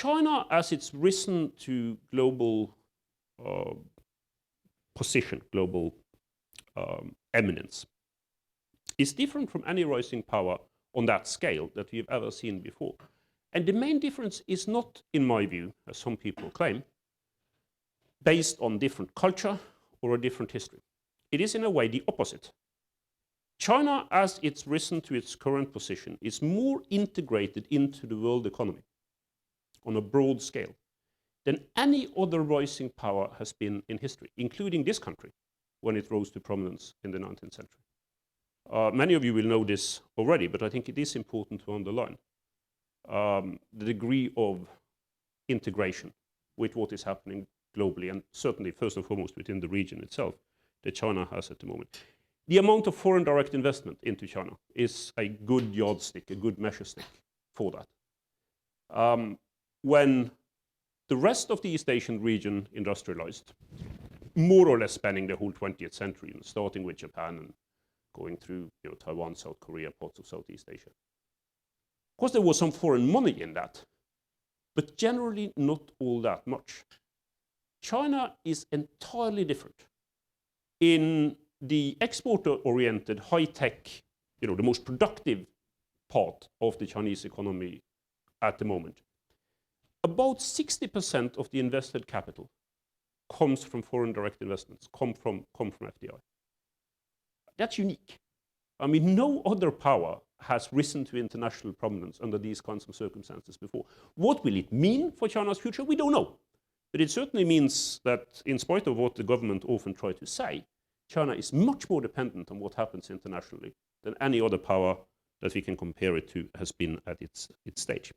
China, as it's risen to global position, global eminence, is different from any rising power on that scale that we've ever seen before. And the main difference is not, in my view, as some people claim, based on different culture or a different history. It is, in a way, the opposite. China, as it's risen to its current position, is more integrated into the world economy on a broad scale than any other rising power has been in history, including this country, when it rose to prominence in the 19th century. Many of you will know this already, but I think it is important to underline the degree of integration with what is happening globally, and certainly, first and foremost, within the region itself, that China has at the moment. The amount of foreign direct investment into China is a good yardstick, a good measure stick for that. When the rest of the East Asian region industrialized, more or less spanning the whole 20th century, starting with Japan and going through Taiwan, South Korea, parts of Southeast Asia. Of course, there was some foreign money in that, but generally not all that much. China is entirely different. In the exporter-oriented, high-tech, the most productive part of the Chinese economy at the moment, about 60% of the invested capital comes from foreign direct investments, come from FDI. That's unique. I mean, no other power has risen to international prominence under these kinds of circumstances before. What will it mean for China's future? We don't know. But it certainly means that, in spite of what the government often try to say, China is much more dependent on what happens internationally than any other power that we can compare it to has been at its stage.